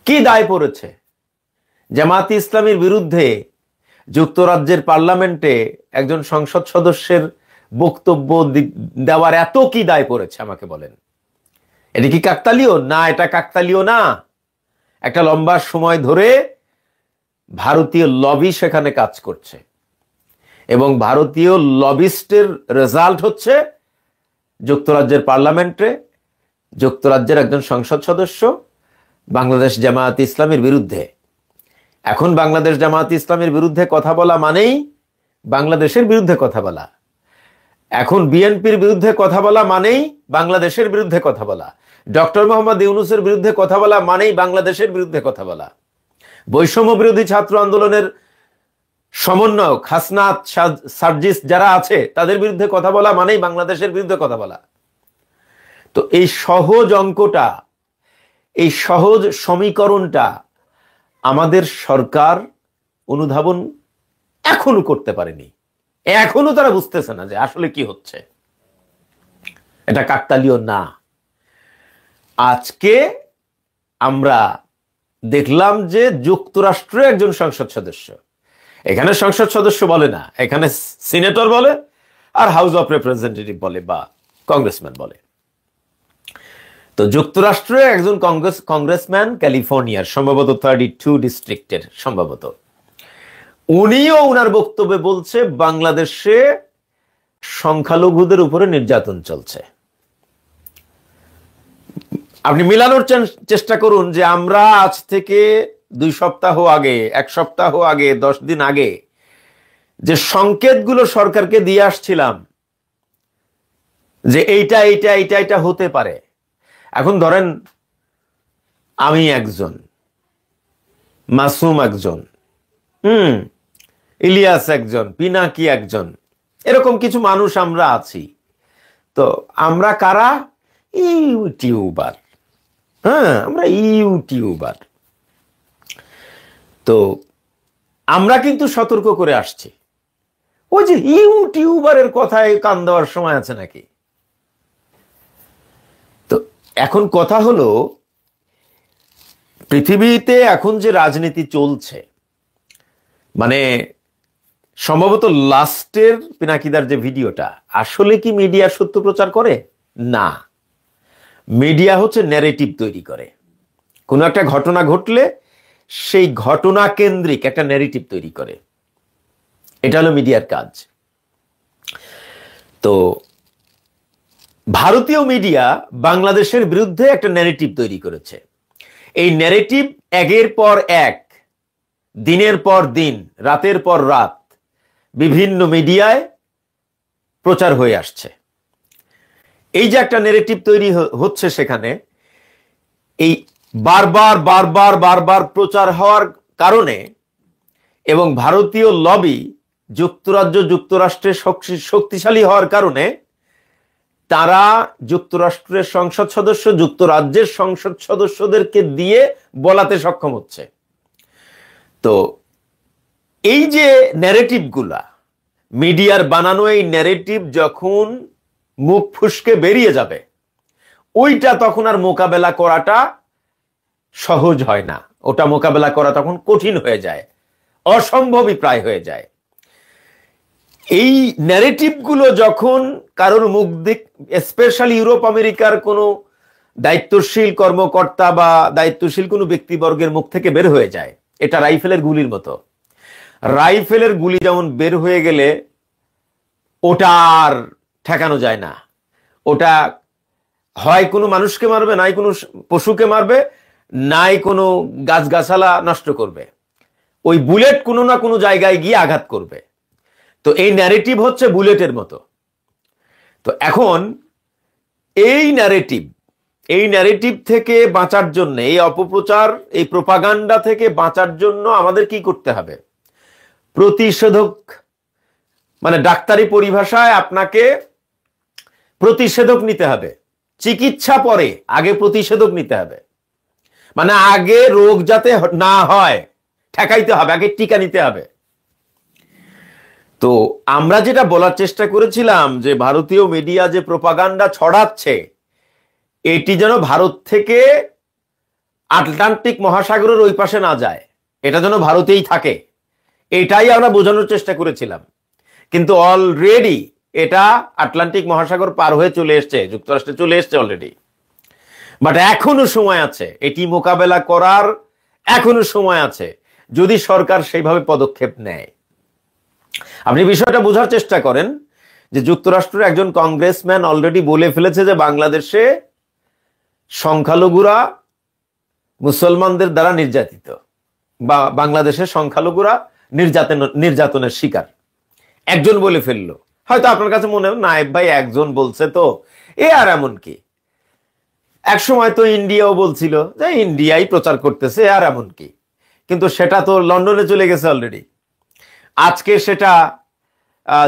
কি দায় পড়েছে? জামায়াতে ইসলামীর বিরুদ্ধে যুক্তরাজ্যের পার্লামেন্টে একজন সংসদ সদস্যের বক্তব্য দেওয়ার এত কি দায় পড়েছে আমাকে বলেন? এটা কি কাকতালীয়? না, এটা কাকতালীয় না। একটা লম্বা সময় ধরে ভারতীয় লবি সেখানে কাজ করছে, এবং ভারতীয় লবিস্টের রেজাল্ট হচ্ছে যুক্তরাজ্যের পার্লামেন্টে যুক্তরাজ্যের একজন সংসদ সদস্য বাংলাদেশ জামায়াতে ইসলামীর বিরুদ্ধে। এখন বাংলাদেশ জামায়াতে ইসলামীর বিরুদ্ধে কথা বলা মানেই বাংলাদেশের বিরুদ্ধে কথা বলা। এখন বিএনপির বিরুদ্ধে কথা বলা মানেই বাংলাদেশের বিরুদ্ধে কথা বলা। ডক্টর মোহাম্মদ ইউনূসের বিরুদ্ধে কথা বলা মানেই বাংলাদেশের বিরুদ্ধে কথা বলা। বৈষম্য বিরোধী ছাত্র আন্দোলনের সমন্বয়ক হাসনাত সার্জিস যারা আছে তাদের বিরুদ্ধে কথা বলা মানেই বাংলাদেশের বিরুদ্ধে কথা বলা। তো এই সহজ অঙ্কটা, এই সহজ সমীকরণটা আমাদের সরকার অনুধাবন এখনো করতে পারেনি। এখনো তারা বুঝতেছে না যে আসলে কি হচ্ছে। এটা কাকতালীয় না। আজকে আমরা দেখলাম যে যুক্তরাষ্ট্রের একজন সংসদ সদস্য, এখানে সংসদ সদস্য বলে না, এখানে সিনেটর বলে আর হাউস অফ রিপ্রেজেন্টেটিভ বলে বা কংগ্রেসম্যান বলে। তো যুক্তরাষ্ট্রে একজন কংগ্রেসম্যান ক্যালিফোর্নিয়ার সম্ভবত 32 ডিস্ট্রিক্টের সম্ভবত, উনিও ওনার বক্তব্যে বলছে বাংলাদেশে সংখ্যালঘুদের উপরে নির্যাতন চলছে। আপনি মিলানোর চেষ্টা করুন যে আমরা আজ থেকে 2 সপ্তাহ আগে, 1 সপ্তাহ আগে, 10 দিন আগে যে সংকেতগুলো সরকারকে দিয়ে আসছিলাম যে এইটা হতে পারে। এখন ধরেন আমি একজন, মাসুম একজন, ইলিয়াস একজন, পিনাকি একজন, এরকম কিছু মানুষ আমরা আছি। তো আমরা কারা? ইউটিউবার। আমরা ইউটিউবার। তো আমরা কিন্তু সতর্ক করে আসছি। ওই যে ইউটিউবারের কথায় কান দেওয়ার সময় আছে নাকি? তো এখন কথা হলো, পৃথিবীতে এখন যে রাজনীতি চলছে, মানে সম্ভবত লাস্টের পিনাকিদার যে ভিডিওটা, আসলে কি মিডিয়া সত্য প্রচার করে? না, মিডিয়া হচ্ছে ন্যারেটিভ তৈরি করে। কোনো একটা ঘটনা ঘটলে সেই ঘটনা কেন্দ্রিক একটা ন্যারেটিভ তৈরি করে। এটা হলো মিডিয়ার কাজ। তো ভারতীয় মিডিয়া বাংলাদেশের বিরুদ্ধে একটা ন্যারেটিভ তৈরি করেছে। এই ন্যারেটিভ একের পর এক, দিনের পর দিন, রাতের পর রাত বিভিন্ন মিডিয়ায় প্রচার হয়ে আসছে। এই যে একটা ন্যারেটিভ তৈরি হচ্ছে, সেখানে এই বারবার বারবার বারবার প্রচার হওয়ার কারণে এবং ভারতীয় লবি যুক্তরাজ্য যুক্তরাষ্ট্রের শক্তিশালী হওয়ার কারণে তারা যুক্তরাষ্ট্রের সংসদ সদস্য, যুক্তরাজ্যের সংসদ সদস্যদেরকে দিয়ে বলাতে সক্ষম হচ্ছে। তো এই যে ন্যারেটিভগুলা, মিডিয়ার বানানো এই ন্যারেটিভ যখন মুখ ফুসকে বেরিয়ে যাবে, ওইটা তখন আর মোকাবেলা করাটা সহজ হয় না। ওটা মোকাবেলা করা তখন কঠিন হয়ে যায়, অসম্ভবই প্রায় হয়ে যায়। এই ন্যারেটিভগুলো যখন কারোর মুখ দিক, স্পেশালি ইউরোপ আমেরিকার কোনো দায়িত্বশীল কর্মকর্তা বা দায়িত্বশীল কোনো ব্যক্তিবর্গের মুখ থেকে বের হয়ে যায়, এটা রাইফেলের গুলির মতো। রাইফেলের গুলি যেমন বের হয়ে গেলে ওটা আর ঠেকানো যায় না। ওটা হয় কোনো মানুষকে মারবে, নাই কোনো পশুকে মারবে, নাই কোনো গাছগাছালা নষ্ট করবে। ওই বুলেট কোনো না কোনো জায়গায় গিয়ে আঘাত করবে। তো এই ন্যারেটিভ হচ্ছে বুলেটের মতো। তো এখন এই ন্যারেটিভ থেকে বাঁচার জন্য, এই অপপ্রচার, এই প্রোপাগান্ডা থেকে বাঁচার জন্য আমাদের কি করতে হবে? প্রতিষেধক, মানে ডাক্তারি পরিভাষায় আপনাকে প্রতিষেধক নিতে হবে। চিকিৎসা পরে, আগে প্রতিষেধক নিতে হবে। মানে আগে রোগ যাতে না হয় ঠেকাইতে হবে, আগে টিকা নিতে হবে। তো আমরা যেটা বলার চেষ্টা করেছিলাম যে ভারতীয় মিডিয়া যে প্রোপাগান্ডা ছড়াচ্ছে, এটি যেন ভারত থেকে আটলান্টিক মহাসাগরের ওই পাশে না যায়, এটা যেন ভারতেই থাকে, এটাই আমরা বোঝানোর চেষ্টা করেছিলাম। কিন্তু অলরেডি এটা আটলান্টিক মহাসাগর পার হয়ে চলে এসছে, যুক্তরাষ্ট্রে চলে এসছে অলরেডি। বাট এখনো সময় আছে, এটি মোকাবেলা করার এখনো সময় আছে, যদি সরকার সেইভাবে পদক্ষেপ নেয়। আপনি বিষয়টা বোঝার চেষ্টা করেন যে যুক্তরাষ্ট্রের একজন কংগ্রেসম্যান অলরেডি বলে ফেলেছে যে বাংলাদেশে সংখ্যালঘুরা মুসলমানদের দ্বারা নির্যাতিত, বা বাংলাদেশের সংখ্যালঘুরা নির্যাতনের শিকার। একজন বলে ফেললো, হয়তো আপনার কাছে মনে হয় নায়েব ভাই একজন বলছে তো এ আর এমন কি। এক সময় তো ইন্ডিয়াও বলছিল যে ইন্ডিয়াই প্রচার করতেছে, আর এমন কি। কিন্তু সেটা তো লন্ডনে চলে গেছে অলরেডি, আজকে সেটা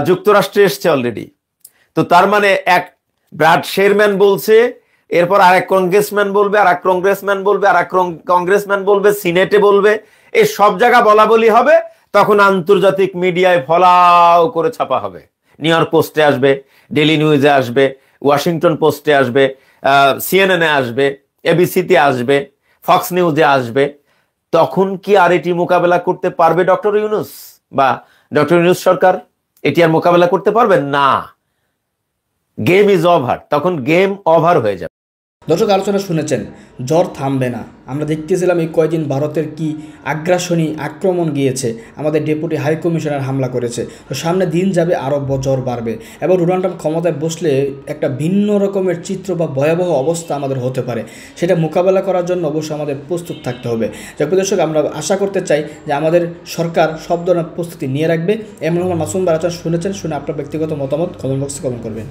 যুক্তরাষ্ট্রে এসছে অলরেডি। তো তার মানে এক ব্রাড শেরম্যান বলছে, এরপর আরেক কংগ্রেসম্যান বলবে, আর এক কংগ্রেসম্যান বলবে, আর এক কংগ্রেসম্যান বলবে, সিনেটে বলবে, এই সব জায়গা বলা বলি হবে। তখন আন্তর্জাতিক মিডিয়ায় ফলাও করে ছাপা হবে, নিউ ইয়র্ক পোস্টে আসবে, ডেইলি নিউজে আসবে, ওয়াশিংটন পোস্টে আসবে, সিএনএনে আসবে, এবিসিতে আসবে, ফক্স নিউজে আসবে। তখন কি আর এটি মোকাবেলা করতে পারবে ডক্টর ইউনূস বা ডক্টর ইউনূস সরকার? এটি আর মোকাবেলা করতে পারবে না। গেম ইজ ওভার, তখন গেম ওভার হয়ে যাবে। দর্শক, আলোচনা শুনেছেন, জ্বর থামবে না। আমরা দেখতেছিলাম এই কয়দিন ভারতের কি আগ্রাসনী আক্রমণ গিয়েছে, আমাদের ডেপুটি হাই কমিশনার হামলা করেছে। তো সামনে দিন যাবে আরও জ্বর বাড়বে, এবং ডোনাল্ড ট্রাম্প ক্ষমতায় বসলে একটা ভিন্ন রকমের চিত্র বা ভয়াবহ অবস্থা আমাদের হতে পারে। সেটা মোকাবেলা করার জন্য অবশ্যই আমাদের প্রস্তুত থাকতে হবে। যাক দর্শক, আমরা আশা করতে চাই যে আমাদের সরকার সব ধরনের প্রস্তুতি নিয়ে রাখবে। এমন মাসুম ভাই আলোচনা শুনেছেন, শুনে আপনার ব্যক্তিগত মতামত কমেন্ট বক্সে কমেন্ট করবেন।